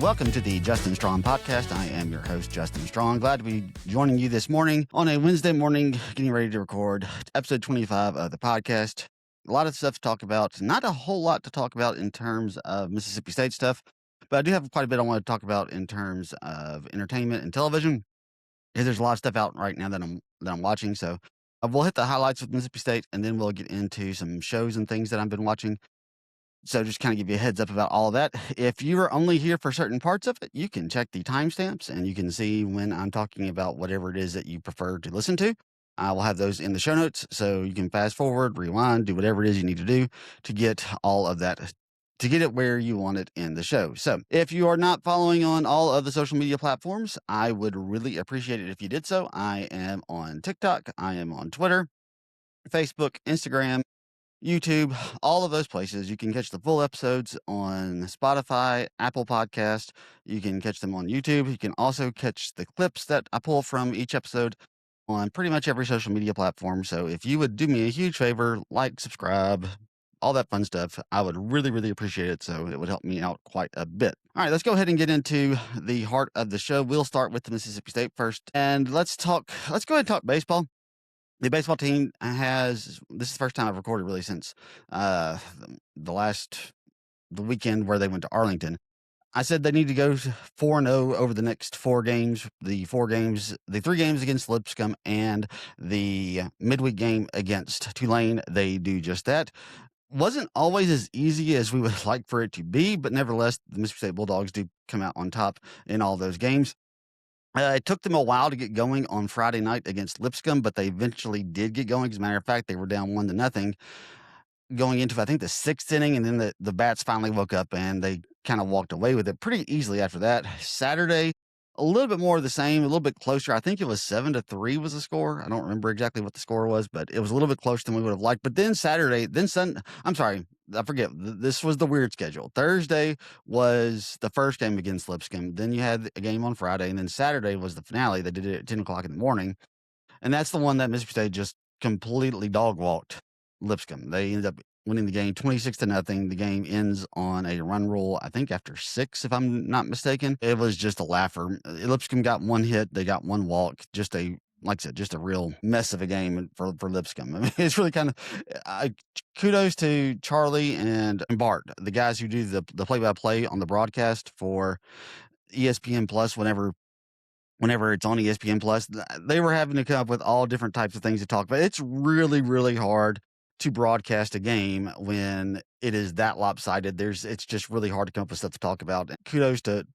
Welcome to the Justin Strong Podcast. I am your host, Justin Strong. Glad to be joining you this morning on a Wednesday morning, getting ready to record episode 25 of the podcast. A lot of stuff to talk about. Not a whole lot to talk about in terms of Mississippi State stuff, but I do have quite a bit I want to talk about in terms of entertainment and television, because there's a lot of stuff out right now that I'm watching. So we'll hit the highlights with Mississippi State, and then we'll get into some shows and things that I've been watching. So just kind of give you a heads up about all of that. If you are only here for certain parts of it, you can check the timestamps and you can see when I'm talking about whatever it is that you prefer to listen to. I will have those in the show notes, so you can fast forward, rewind, do whatever it is you need to do to get all of that, to get it where you want it in the show. So if you are not following on all of the social media platforms, I would really appreciate it if you did so. I am on TikTok. I am on Twitter, Facebook, Instagram, YouTube, all of those places. You can catch the full episodes on Spotify, Apple Podcast. You can catch them on YouTube. You can also catch the clips that I pull from each episode on pretty much every social media platform. So if you would do me a huge favor, like, subscribe, all that fun stuff, I would really, really appreciate it. So it would help me out quite a bit. All right, let's go ahead and get into the heart of the show. We'll start with the Mississippi State first, and let's go ahead and talk baseball. The baseball team this is the first time I've recorded really since the weekend where they went to Arlington. I said they need to go 4-0 over the next 4 games, the 3 games against Lipscomb and the midweek game against Tulane. They do just that. Wasn't always as easy as we would like for it to be, but nevertheless, the Mississippi State Bulldogs do come out on top in all those games. It took them a while to get going on Friday night against Lipscomb, but they eventually did get going. As a matter of fact, they were down 1-0 going into, I think, the 6th inning, and then the bats finally woke up and they kind of walked away with it pretty easily after that. Saturday, a little bit more of the same, a little bit closer. I think it was 7-3 was the score. I don't remember exactly what the score was, but it was a little bit closer than we would have liked. But then I forget. This was the weird schedule. Thursday was the first game against Lipscomb. Then you had a game on Friday, and then Saturday was the finale. They did it at 10 o'clock in the morning. And that's the one that Mississippi State just completely dog walked Lipscomb. They ended up winning the game 26-0. The game ends on a run rule, I think after 6, if I'm not mistaken. It was just a laugher. Lipscomb got 1 hit. They got 1 walk. Like I said, just a real mess of a game for Lipscomb. I mean, it's really kind of kudos to Charlie and Bart, the guys who do the play-by-play on the broadcast for ESPN Plus whenever it's on ESPN Plus. They were having to come up with all different types of things to talk about. It's really, really hard to broadcast a game when it is that lopsided. It's just really hard to come up with stuff to talk about. Kudos to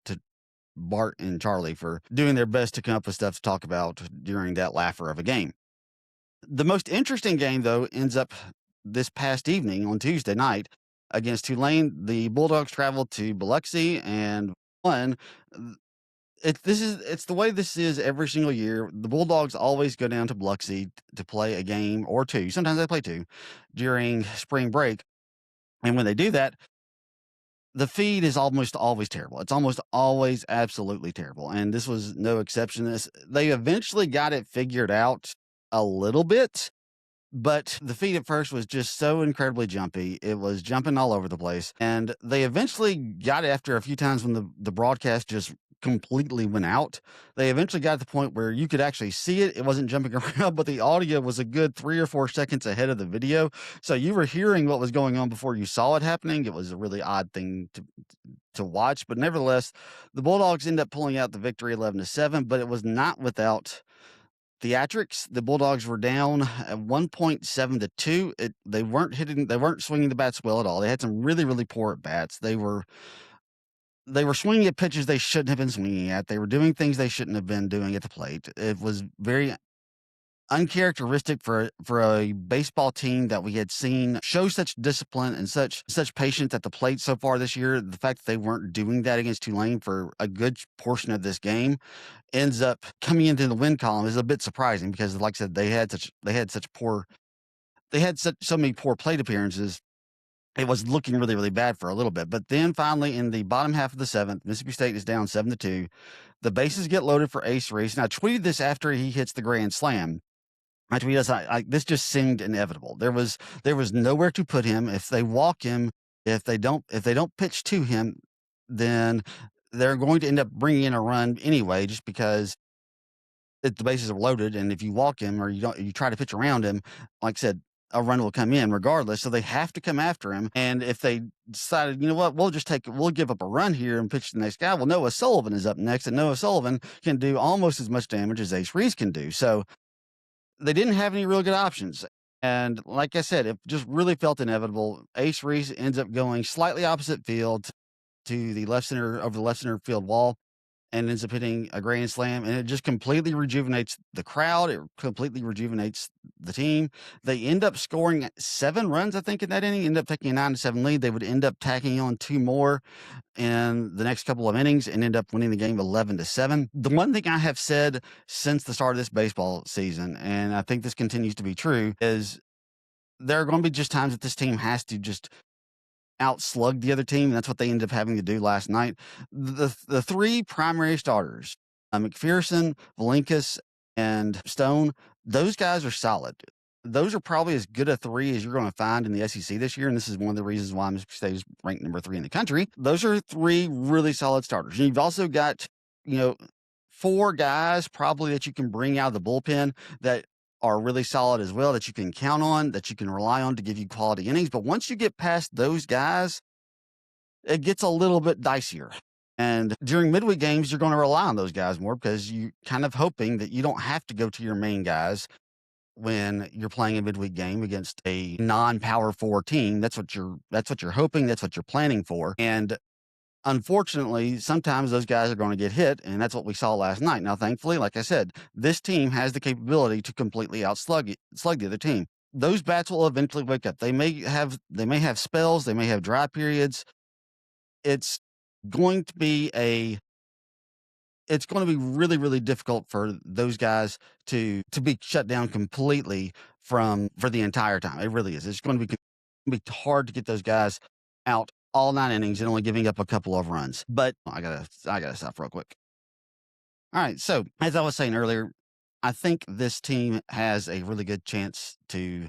Bart and Charlie for doing their best to come up with stuff to talk about during that laugher of a game. The most interesting game, though, ends up this past evening on Tuesday night against Tulane. The Bulldogs traveled to Biloxi and won. It's the way this is every single year. The Bulldogs always go down to Biloxi to play a game or 2. Sometimes they play 2 during spring break. And when they do that, the feed is almost always terrible. It's almost always absolutely terrible. And this was no exception. They eventually got it figured out a little bit, but the feed at first was just so incredibly jumpy. It was jumping all over the place. And they eventually got it after a few times when the broadcast just completely went out. They eventually got to the point where you could actually see it. It wasn't jumping around, but the audio was a good 3 or 4 seconds ahead of the video. So you were hearing what was going on before you saw it happening. It was a really odd thing to watch, but nevertheless, the Bulldogs end up pulling out the victory 11-7, but it was not without theatrics. The Bulldogs were down at 1.7-2. They weren't swinging the bats well at all. They had some really, really poor at bats. They were swinging at pitches they shouldn't have been swinging at. They were doing things they shouldn't have been doing at the plate. It was very uncharacteristic for a baseball team that we had seen show such discipline and such patience at the plate so far this year. The fact that they weren't doing that against Tulane for a good portion of this game ends up coming into the win column is a bit surprising because, like I said, they had so many poor plate appearances. It was looking really, really bad for a little bit. But then finally, in the bottom half of the seventh, Mississippi State is down 7-2. The bases get loaded for Ace Reese. And I tweeted this after he hits the grand slam. I tweeted this. This just seemed inevitable. There was nowhere to put him. If they walk him, if they don't pitch to him, then they're going to end up bringing in a run anyway, just because the bases are loaded. And if you walk him or you try to pitch around him, like I said, a run will come in regardless. So they have to come after him. And if they decided, you know what, we'll give up a run here and pitch the next guy. Well, Noah Sullivan is up next, and Noah Sullivan can do almost as much damage as Ace Reese can do. So they didn't have any real good options. And like I said, it just really felt inevitable. Ace Reese ends up going slightly opposite field to the left center, over the left center field wall, and ends up hitting a grand slam. And it just completely rejuvenates the crowd. It completely rejuvenates the team. They end up scoring 7 runs, I think, in that inning, end up taking a 9-7 lead. They would end up tacking on 2 more in the next couple of innings and end up winning the game 11-7. The one thing I have said since the start of this baseball season, and I think this continues to be true, is there are going to be just times that this team has to just outslug the other team. And that's what they ended up having to do last night. The 3 primary starters, McPherson, Valinkas, and Stone, those guys are solid. Those are probably as good a 3 as you're going to find in the SEC this year. And this is one of the reasons why Mississippi State is ranked number 3 in the country. Those are 3 really solid starters. And you've also got, 4 guys probably that you can bring out of the bullpen that are really solid as well, that you can count on, that you can rely on to give you quality innings. But once you get past those guys, it gets a little bit dicier. And during midweek games, you're going to rely on those guys more because you're kind of hoping that you don't have to go to your main guys when you're playing a midweek game against a non-power 4 team. That's what you're hoping. That's what you're planning for. And unfortunately, sometimes those guys are going to get hit, and that's what we saw last night. Now, thankfully, like I said, this team has the capability to completely slug the other team. Those bats will eventually wake up. They may have spells, they may have dry periods. It's going to be really, really difficult for those guys to be shut down completely for the entire time. It really is. It's going to be hard to get those guys out all 9 innings and only giving up a couple of runs. But I gotta stop real quick. All right. So as I was saying earlier, I think this team has a really good chance to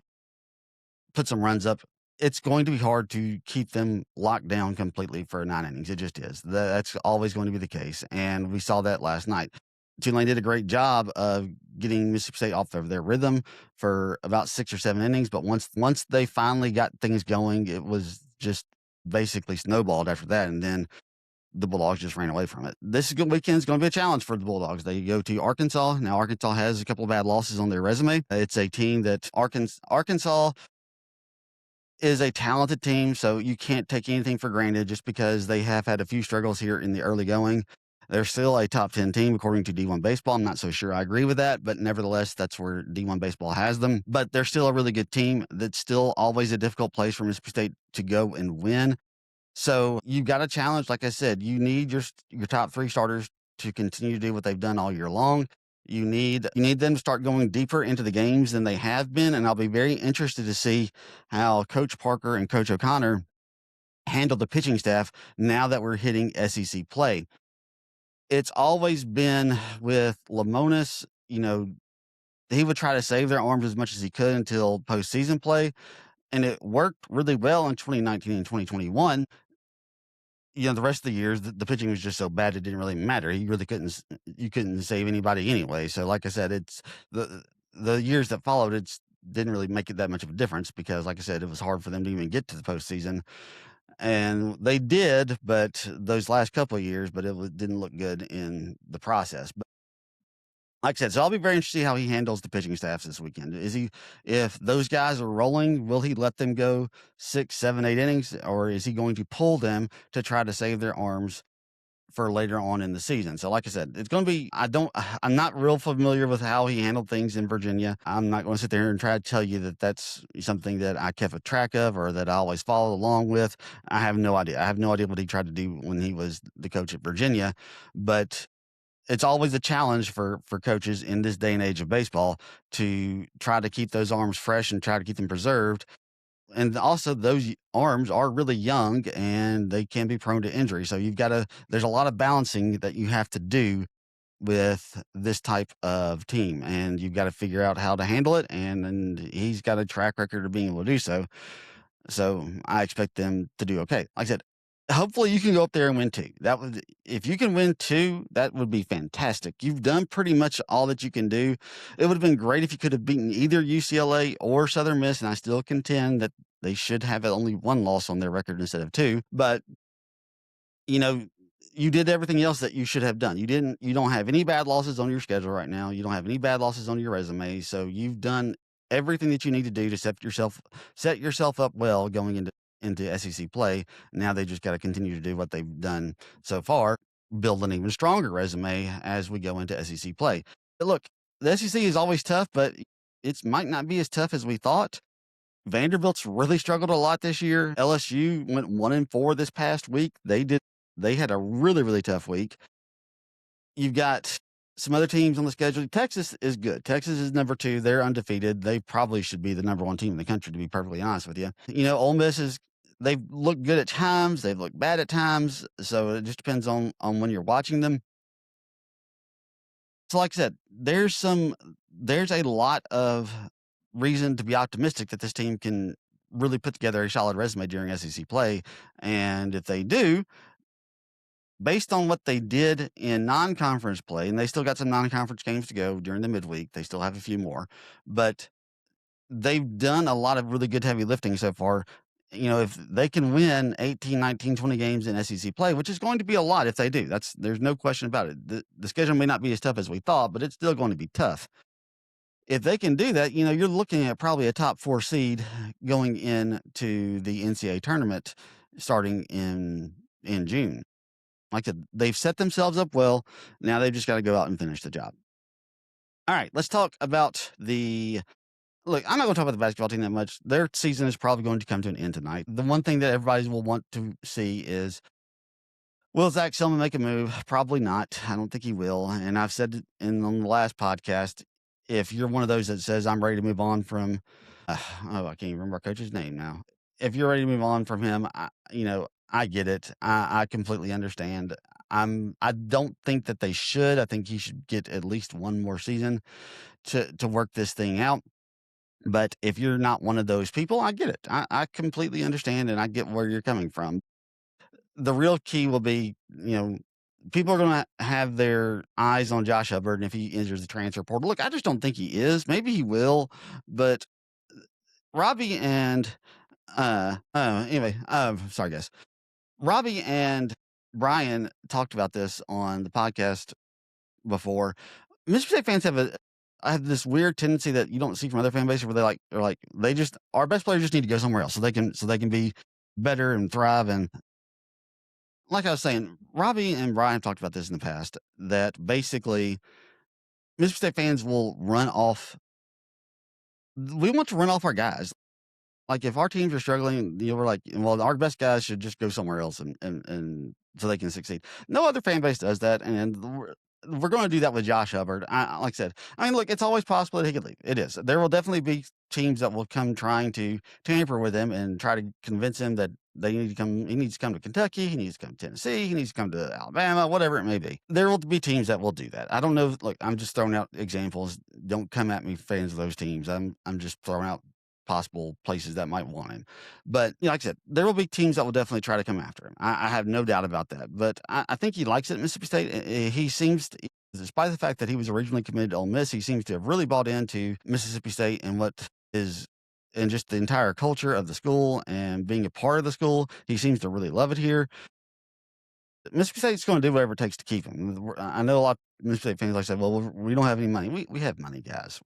put some runs up. It's going to be hard to keep them locked down completely for 9 innings. It just is. That's always going to be the case. And we saw that last night. Tulane did a great job of getting Mississippi State off of their rhythm for about 6 or 7 innings. But once they finally got things going, it was just basically snowballed after that. And then the Bulldogs just ran away from it. This weekend is going to be a challenge for the Bulldogs. They go to Arkansas. Now, Arkansas has a couple of bad losses on their resume. It's a team that Arkansas is a talented team, so you can't take anything for granted just because they have had a few struggles here in the early going. They're still a top 10 team according to D1 Baseball. I'm not so sure I agree with that, but nevertheless, that's where D1 Baseball has them. But they're still a really good team. That's still always a difficult place for Mississippi State to go and win. So you've got a challenge. Like I said, you need your top 3 starters to continue to do what they've done all year long. You need them to start going deeper into the games than they have been. And I'll be very interested to see how Coach Parker and Coach O'Connor handle the pitching staff now that we're hitting SEC play. It's always been with Lamonis, he would try to save their arms as much as he could until postseason play. And it worked really well in 2019 and 2021. The rest of the years, the pitching was just so bad it didn't really matter. You couldn't save anybody anyway. So, like I said, it's the years that followed, it didn't really make it that much of a difference because, like I said, it was hard for them to even get to the postseason. And they did, but those last couple of years, but it didn't look good in the process. But like I said, so I'll be very interested to see how he handles the pitching staffs this weekend. If those guys are rolling, will he let them go 6, 7, 8 innings, or is he going to pull them to try to save their arms for later on in the season. So, like I said, it's going to be, I'm not real familiar with how he handled things in Virginia. I'm not going to sit there and try to tell you that that's something that I kept a track of or that I always followed along with. I have no idea. I have no idea what he tried to do when he was the coach at Virginia, but it's always a challenge for coaches in this day and age of baseball to try to keep those arms fresh and try to keep them preserved. And also those arms are really young and they can be prone to injury. So there's a lot of balancing that you have to do with this type of team, and you've got to figure out how to handle it. And he's got a track record of being able to do so. So I expect them to do okay. Like I said, hopefully you can go up there and win two. If you can win two, that would be fantastic. You've done pretty much all that you can do. It would have been great if you could have beaten either UCLA or Southern Miss, and I still contend that they should have only one loss on their record instead of two. But you know, you did everything else that you should have done. You don't have any bad losses on your schedule right now. You don't have any bad losses on your resume. So you've done everything that you need to do to set yourself up well going into SEC play. Now they just got to continue to do what they've done so far, build an even stronger resume as we go into SEC play. But look, the SEC is always tough, but it might not be as tough as we thought. Vanderbilt's really struggled a lot this year. LSU went 1-4 this past week. They had a really, really tough week. You've got some other teams on the schedule. Texas is good. Texas is number 2. They're undefeated. They probably should be the number 1 team in the country, to be perfectly honest with you. Ole Miss they've looked good at times. They've looked bad at times. So it just depends on when you're watching them. So like I said, there's a lot of reason to be optimistic that this team can really put together a solid resume during SEC play. And if they do, based on what they did in non-conference play, and they still got some non-conference games to go during the midweek. They still have a few more, but they've done a lot of really good heavy lifting so far. If they can win 18, 19, 20 games in SEC play, which is going to be a lot if they do, there's no question about it. The schedule may not be as tough as we thought, but it's still going to be tough. If they can do that, you're looking at probably a top 4 seed going into the NCAA tournament starting in June. Like I said, they've set themselves up well. Now they've just got to go out and finish the job. All right, let's talk about look, I'm not going to talk about the basketball team that much. Their season is probably going to come to an end tonight. The one thing that everybody will want to see is, will Zach Selman make a move? Probably not. I don't think he will. And I've said on the last podcast, if you're one of those that says I'm ready to move on from, I can't even remember our coach's name now. If you're ready to move on from him, I get it. I completely understand. I don't think that they should. I think he should get at least one more season to work this thing out. But if you're not one of those people, I get it. I completely understand, and I get where you're coming from. The real key will be, people are going to have their eyes on Josh Hubbard, and if he enters the transfer portal. Look, I just don't think he is. Maybe he will, but Robbie and anyway, sorry guys. Robbie and Brian talked about this on the podcast before. Mississippi State fans have this weird tendency that you don't see from other fan bases where our best players just need to go somewhere else so they can be better and thrive. And like I was saying, Robbie and Brian have talked about this in the past, that basically Mississippi State fans will run off. We want to run off our guys. Like if our teams are struggling, we're like, well, our best guys should just go somewhere else and so they can succeed. No other fan base does that, and we're going to do that with Josh Hubbard. Like I said, look, it's always possible that he could leave. It is. There will definitely be teams that will come trying to tamper with him and try to convince him that they need to come. He needs to come to Kentucky. He needs to come to Tennessee. He needs to come to Alabama. Whatever it may be, there will be teams that will do that. I don't know. Look, I'm just throwing out examples. Don't come at me, fans of those teams. I'm just throwing out possible places that might want him. But like I said, there will be teams that will definitely try to come after him. I have no doubt about that. But I think he likes it at Mississippi State. He seems to, despite the fact that he was originally committed to Ole Miss, he seems to have really bought into Mississippi State and and just the entire culture of the school and being a part of the school. He seems to really love it here. Mississippi State's going to do whatever it takes to keep him. I know a lot of Mississippi State fans like say, well, we don't have any money. We have money, guys.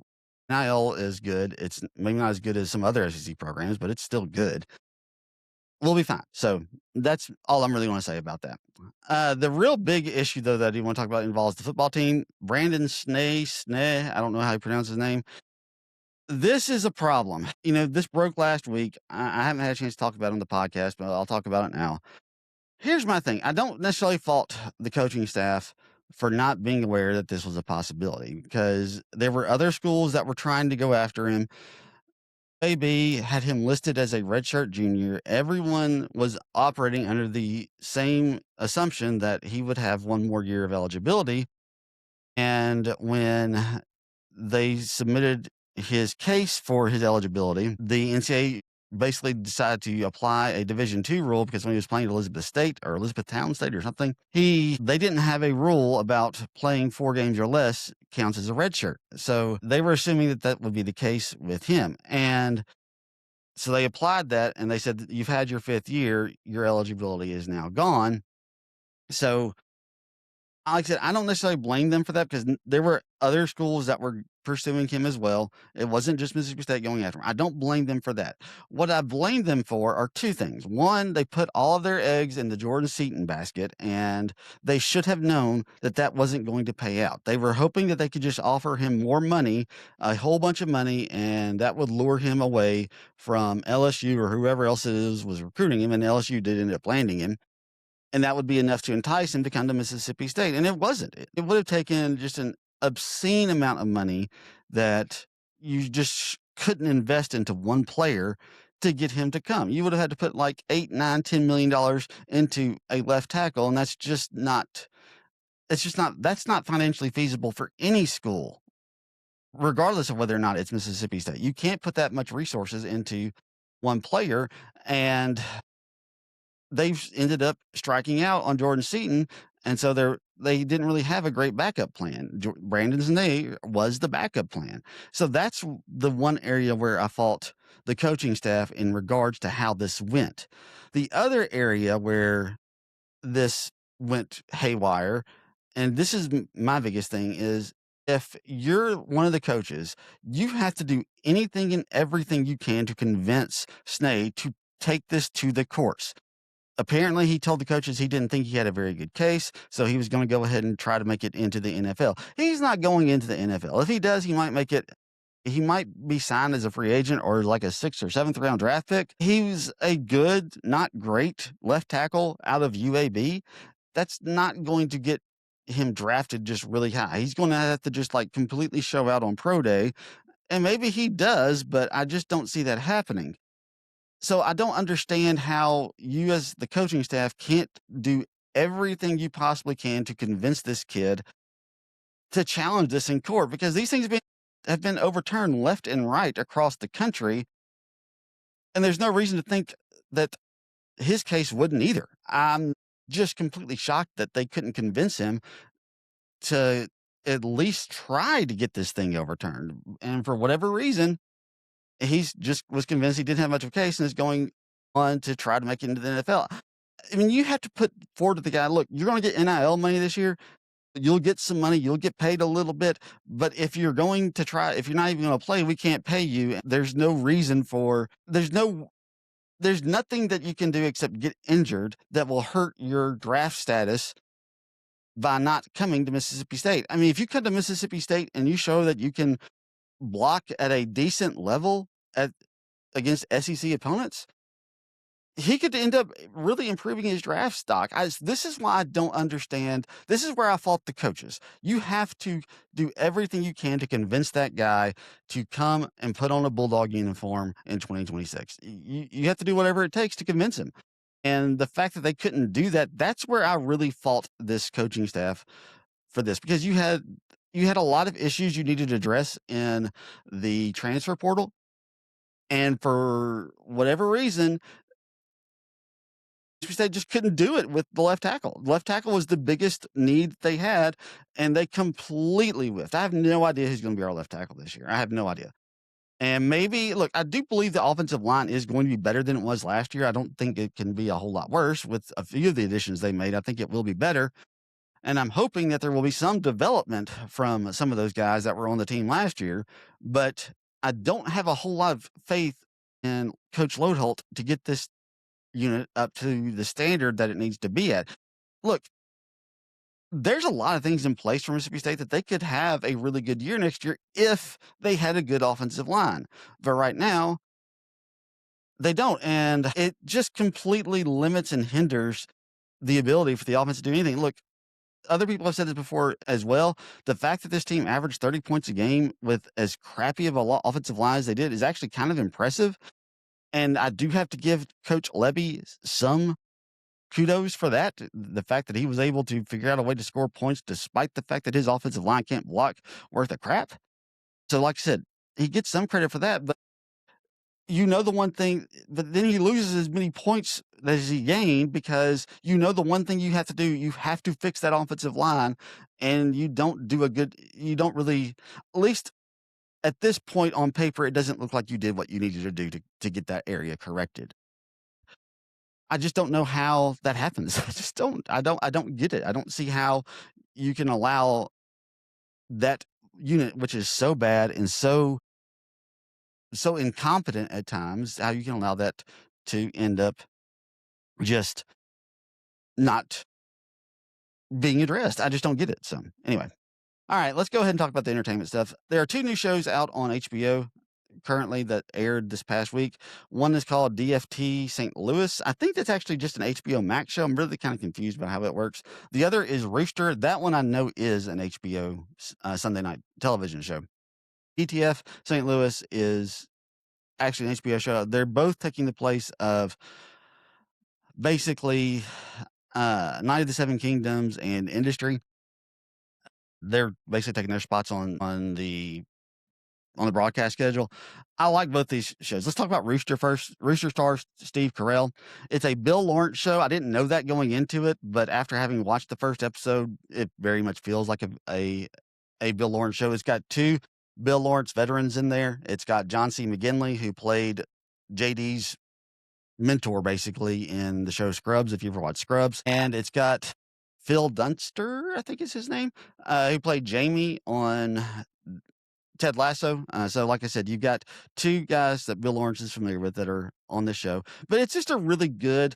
NIL is good. It's maybe not as good as some other SEC programs, but it's still good. we'll be fine. So that's all I'm really going to say about that. The real big issue, though, that I do want to talk about involves the football team. Brandon Sneh, I don't know how you pronounce his name. This is a problem. This broke last week. I haven't had a chance to talk about it on the podcast, but I'll talk about it now. Here's my thing. I don't necessarily fault the coaching staff for not being aware that this was a possibility, because there were other schools that were trying to go after him. AB had him listed as a redshirt junior. Everyone was operating under the same assumption that he would have one more year of eligibility. And when they submitted his case for his eligibility, the NCAA basically decided to apply a Division II rule, because when he was playing at Elizabethtown State or something, they didn't have a rule about playing 4 games or less counts as a redshirt. So they were assuming that that would be the case with him. And so they applied that, and they said, you've had your 5th year, your eligibility is now gone. So like I said, I don't necessarily blame them for that, because there were other schools that were pursuing him as well. It wasn't just Mississippi State going after him. I don't blame them for that. What I blame them for are 2 things. One, they put all of their eggs in the Jordan Seaton basket, and they should have known that that wasn't going to pay out. They were hoping that they could just offer him more money, a whole bunch of money, and that would lure him away from LSU or whoever else it is was recruiting him. And LSU did end up landing him. And that would be enough to entice him to come to Mississippi State. And it wasn't. It would have taken just an obscene amount of money that you just couldn't invest into one player to get him to come. You would have had to put like $8, $9, $10 million into a left tackle. And that's just not, that's not financially feasible for any school, regardless of whether or not it's Mississippi State. You can't put that much resources into one player. And they've ended up striking out on Jordan Seaton, and so they didn't really have a great backup plan. Brandon Snee was the backup plan. So that's the one area where I fault the coaching staff in regards to how this went. The other area where this went haywire, and this is my biggest thing, is if you're one of the coaches, you have to do anything and everything you can to convince Snee to take this to the courts. Apparently, he told the coaches he didn't think he had a very good case, so he was going to go ahead and try to make it into the NFL. He's not going into the NFL. If he does, he might be signed as a free agent or like a 6th or 7th round draft pick. He's a good, not great left tackle out of UAB. That's not going to get him drafted just really high. He's going to have to just like completely show out on pro day. And maybe he does, but I just don't see that happening. So I don't understand how you as the coaching staff can't do everything you possibly can to convince this kid to challenge this in court, because these things have been overturned left and right across the country. And there's no reason to think that his case wouldn't either. I'm just completely shocked that they couldn't convince him to at least try to get this thing overturned. And for whatever reason, he's just was convinced he didn't have much of a case and is going on to try to make it into the NFL. I mean, you have to put forward to the guy, look, you're going to get NIL money this year. You'll get some money. You'll get paid a little bit. But if you're going to try, if you're not even going to play, we can't pay you. There's no reason there's nothing that you can do except get injured that will hurt your draft status by not coming to Mississippi State. I mean, if you come to Mississippi State and you show that you can block at a decent level against SEC opponents, he could end up really improving his draft stock. This is why I don't understand. This is where I fault the coaches. You have to do everything you can to convince that guy to come and put on a Bulldog uniform in 2026. You have to do whatever it takes to convince him. And the fact that they couldn't do that, that's where I really fault this coaching staff for this, because you had a lot of issues you needed to address in the transfer portal. And for whatever reason, they just couldn't do it with the left tackle. Left tackle was the biggest need they had, and they completely whiffed. I have no idea who's going to be our left tackle this year. I have no idea. And maybe, look, I do believe the offensive line is going to be better than it was last year. I don't think it can be a whole lot worse with a few of the additions they made. I think it will be better. And I'm hoping that there will be some development from some of those guys that were on the team last year. But I don't have a whole lot of faith in Coach Lodeholt to get this unit up to the standard that it needs to be at. Look, there's a lot of things in place for Mississippi State that they could have a really good year next year if they had a good offensive line. But right now, they don't. And it just completely limits and hinders the ability for the offense to do anything. Look, other people have said this before as well. The fact that this team averaged 30 points a game with as crappy of a offensive line as they did is actually kind of impressive. And I do have to give Coach Levy some kudos for that. The fact that he was able to figure out a way to score points despite the fact that his offensive line can't block worth of crap. So, like I said, he gets some credit for that. But the one thing, but then he loses as many points as he gained because the one thing you have to do, you have to fix that offensive line, and you don't really, at least at this point on paper, it doesn't look like you did what you needed to do to get that area corrected. I just don't know how that happens. I just don't. I don't get it. I don't see how you can allow that unit, which is so bad and so incompetent at times, how you can allow that to end up just not being addressed. I just don't get it. So anyway, all right, let's go ahead and talk about the entertainment stuff. There are 2 new shows out on HBO currently that aired this past week. One is called DFT St. Louis. I think that's actually just an HBO Max show. I'm really kind of confused about how it works. The other is Rooster. That one I know is an HBO Sunday night television show. ETF St. Louis is actually an HBO show. They're both taking the place of basically Night of the Seven Kingdoms and Industry. They're basically taking their spots on the broadcast schedule. I like both these shows. Let's talk about Rooster first. Rooster stars Steve Carell. It's a Bill Lawrence show. I didn't know that going into it, but after having watched the first episode, it very much feels like a Bill Lawrence show. It's got 2 Bill Lawrence veterans in there. It's got John C. McGinley, who played JD's mentor basically in the show Scrubs, if you ever watched Scrubs. And it's got Phil Dunster, I think is his name, who played Jamie on Ted Lasso. So like I said, you've got 2 guys that Bill Lawrence is familiar with that are on this show. But it's just a really good,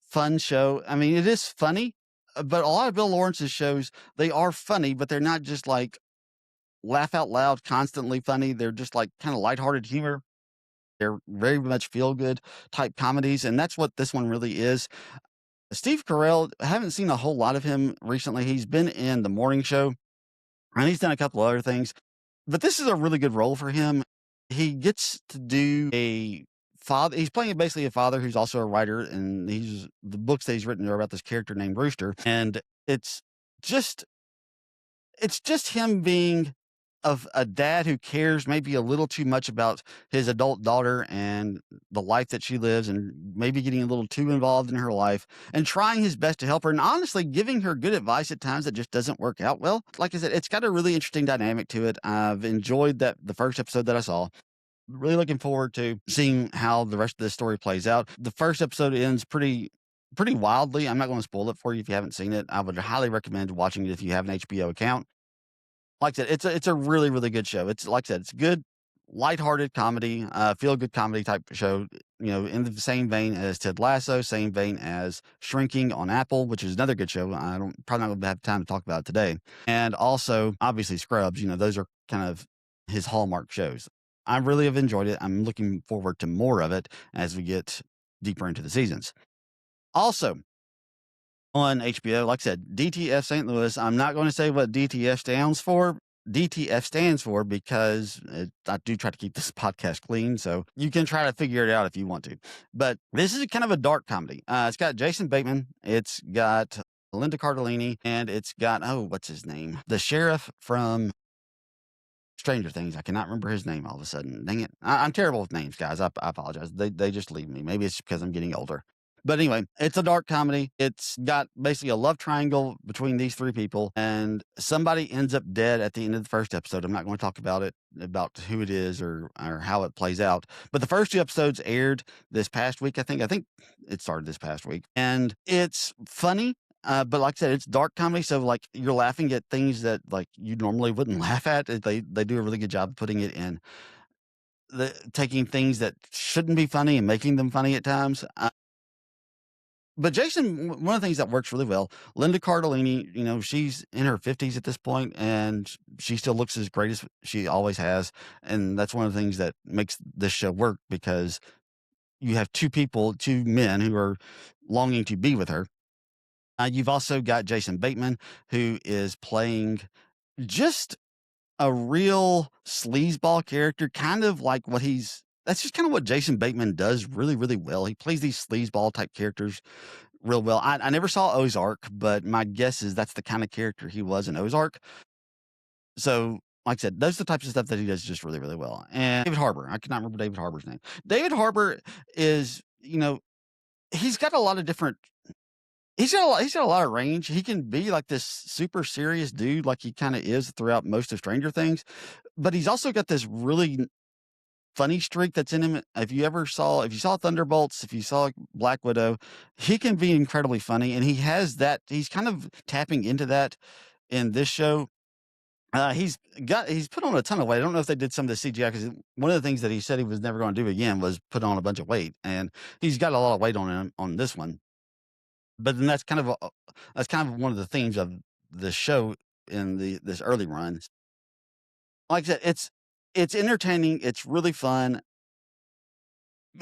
fun show. I mean, it is funny, but a lot of Bill Lawrence's shows, they are funny, but they're not just like laugh out loud, constantly funny. They're just like kind of lighthearted humor. They're very much feel good type comedies, and that's what this one really is. Steve Carell, I haven't seen a whole lot of him recently. He's been in The Morning Show, and he's done a couple other things, but this is a really good role for him. He gets to do a father. He's playing basically a father who's also a writer, and the books that he's written are about this character named Rooster, and just it's just him being of a dad who cares maybe a little too much about his adult daughter and the life that she lives, and maybe getting a little too involved in her life and trying his best to help her, and honestly giving her good advice at times that just doesn't work out well. Like I said, it's got a really interesting dynamic to it. I've enjoyed the first episode that I saw. Really looking forward to seeing how the rest of this story plays out. The first episode ends pretty wildly. I'm not going to spoil it for you if you haven't seen it. I would highly recommend watching it if you have an HBO account. Like I said, it's a really, really good show. It's like I said, it's good, lighthearted comedy, feel good comedy type show, in the same vein as Ted Lasso, same vein as Shrinking on Apple, which is another good show. I don't probably not gonna have time to talk about it today. And also obviously Scrubs, those are kind of his hallmark shows. I really have enjoyed it. I'm looking forward to more of it as we get deeper into the seasons. Also, on HBO, like I said, DTF St. Louis. I'm not going to say what DTF stands for. DTF stands for because I do try to keep this podcast clean, so you can try to figure it out if you want to. But this is kind of a dark comedy. It's got Jason Bateman. It's got Linda Cardellini, and it's got, what's his name? The sheriff from Stranger Things. I cannot remember his name all of a sudden. Dang it. I'm terrible with names, guys. I apologize. They just leave me. Maybe it's because I'm getting older. But anyway, it's a dark comedy. It's got basically a love triangle between these 3 people, and somebody ends up dead at the end of the first episode. I'm not going to talk about it, about who it is or how it plays out. But the first 2 episodes aired this past week, I think. I think it started this past week. And it's funny. But like I said, it's dark comedy, so like you're laughing at things that like you normally wouldn't laugh at. They do a really good job of putting it in taking things that shouldn't be funny and making them funny at times. But Jason, one of the things that works really well, Linda Cardellini, she's in her 50s at this point, and she still looks as great as she always has. And that's one of the things that makes this show work because you have two men who are longing to be with her. You've also got Jason Bateman, who is playing just a real sleazeball character, kind of like that's just kind of what Jason Bateman does really, really well. He plays these sleazeball type characters real well. I never saw Ozark, but my guess is that's the kind of character he was in Ozark. So, like I said, those are the types of stuff that he does just really, really well. And David Harbour, I cannot remember David Harbour's name. David Harbour is, he's got a lot of different. He's got a lot of range. He can be like this super serious dude, like he kind of is throughout most of Stranger Things, but he's also got this really funny streak that's in him. If you saw Thunderbolts, if you saw Black Widow, he can be incredibly funny, and he has that. He's kind of tapping into that in this show. He's put on a ton of weight. I don't know if they did some of the CGI because one of the things that he said he was never going to do again was put on a bunch of weight, and he's got a lot of weight on him on this one. But then that's kind of one of the themes of the show in this early run. Like I said, it's entertaining. It's really fun.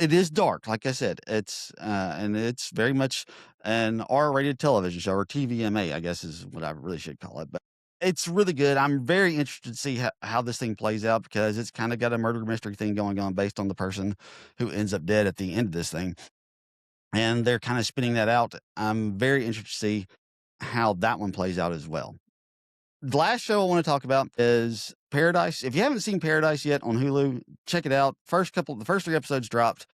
It is dark, like I said. And it's very much an R-rated television show, or TVMA, I guess is what I really should call it. But it's really good. I'm very interested to see how this thing plays out because it's kind of got a murder mystery thing going on based on the person who ends up dead at the end of this thing. And they're kind of spinning that out. I'm very interested to see how that one plays out as well. The last show I want to talk about is Paradise. If you haven't seen Paradise yet on Hulu, check it out. The first 3 episodes dropped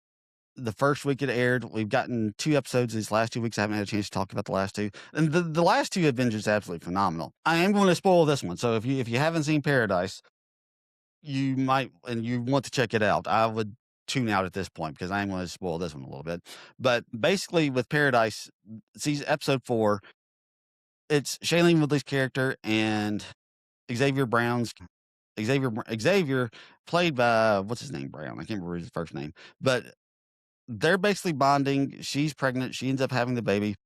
the first week it aired. We've gotten 2 episodes these last 2 weeks. I haven't had a chance to talk about the last 2. And the last 2 have been just absolutely phenomenal. I am going to spoil this one. So if you haven't seen Paradise, you might, and you want to check it out, I would tune out at this point because I am going to spoil this one a little bit. But basically with Paradise, episode 4, it's Shailene Woodley's character and Xavier Brown's Xavier played by what's his name, Brown. I can't remember his first name, but they're basically bonding. She's pregnant. She ends up having the baby,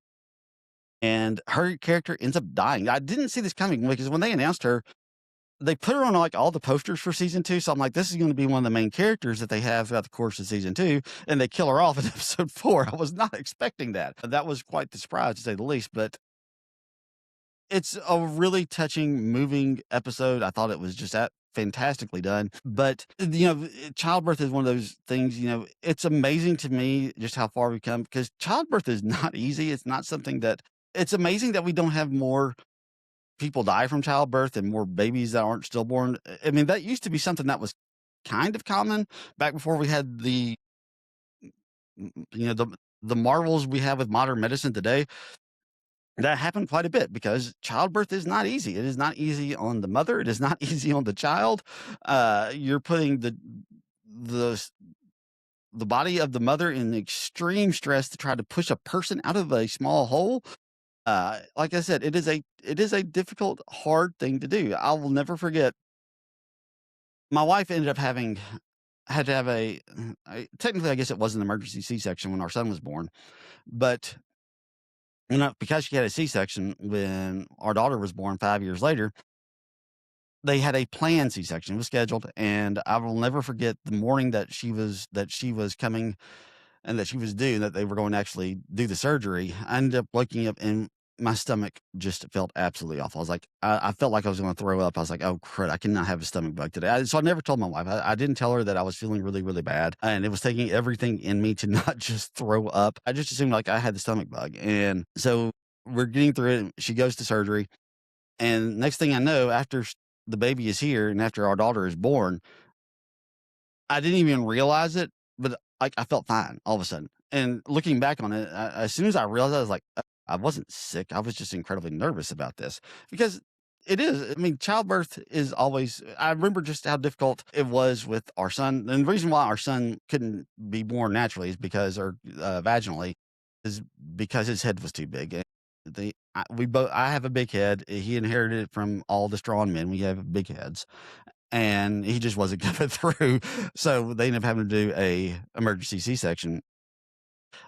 and her character ends up dying. I didn't see this coming because when they announced her, they put her on like all the posters for season 2. So I'm like, this is going to be one of the main characters that they have throughout the course of season 2, and they kill her off in episode 4. I was not expecting that. That was quite the surprise to say the least, but it's a really touching, moving episode. I thought it was just fantastically done. But, childbirth is one of those things, it's amazing to me just how far we've come because childbirth is not easy. It's amazing that we don't have more people die from childbirth and more babies that aren't stillborn. I mean, that used to be something that was kind of common back before we had the marvels we have with modern medicine today. That happened quite a bit because childbirth is not easy. It is not easy on the mother. It is not easy on the child. You're putting the body of the mother in extreme stress to try to push a person out of a small hole. Like I said, it is a difficult, hard thing to do. I will never forget. My wife ended up had to have technically, I guess it was an emergency C-section when our son was born, but because she had a C-section when our daughter was born 5 years later, they had a planned C-section. It was scheduled, and I will never forget the morning that she was coming and that she was due, and that they were going to actually do the surgery. I ended up waking up and my stomach just felt absolutely awful. I was like, I felt like I was going to throw up. I was like, oh crud, I cannot have a stomach bug today. So I never told my wife. I didn't tell her that I was feeling really, really bad, and it was taking everything in me to not just throw up. I just assumed like I had the stomach bug, and so we're getting through it. She goes to surgery, and next thing I know, after the baby is here and after our daughter is born, I didn't even realize it, but like I felt fine all of a sudden. And looking back on it, as soon as I realized, I was like, I wasn't sick. I was just incredibly nervous about this because it is. I mean, childbirth is always. I remember just how difficult it was with our son, and the reason why our son couldn't be born naturally is because, or vaginally, is because his head was too big. And I have a big head. He inherited it from all the strong men. We have big heads, and he just wasn't coming through. So they ended up having to do a emergency C-section.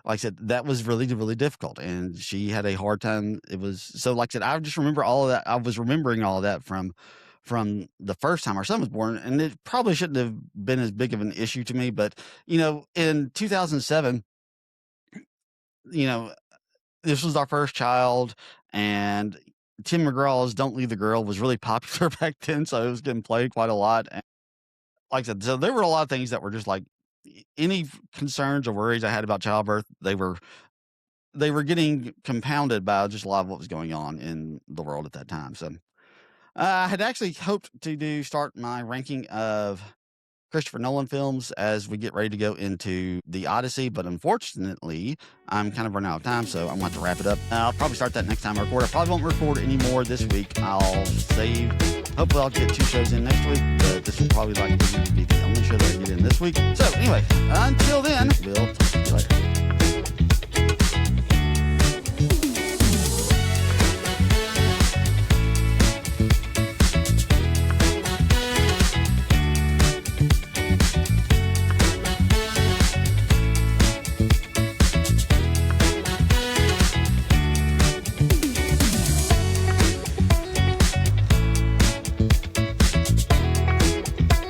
like I said, that was really, really difficult, and she had a hard time. It was so, like I said, I just remember all of that. I was remembering all of that from the first time our son was born, and it probably shouldn't have been as big of an issue to me. But in 2007, you know, this was our first child, and Tim McGraw's "Don't Leave the Girl" was really popular back then, so it was getting played quite a lot. And like I said, so there were a lot of things that were just like any concerns or worries I had about childbirth. They were getting compounded by just a lot of what was going on in the world at that time. So I had actually hoped to start my ranking of Christopher Nolan films as we get ready to go into the Odyssey, but unfortunately, I'm kind of running out of time, so I'm going to have to wrap it up. I'll probably start that next time I record. I probably won't record any more this week. I'll save. Hopefully, I'll get 2 shows in next week, but this will probably likely be the only show that I get in this week. So anyway, until then, we'll talk to you later.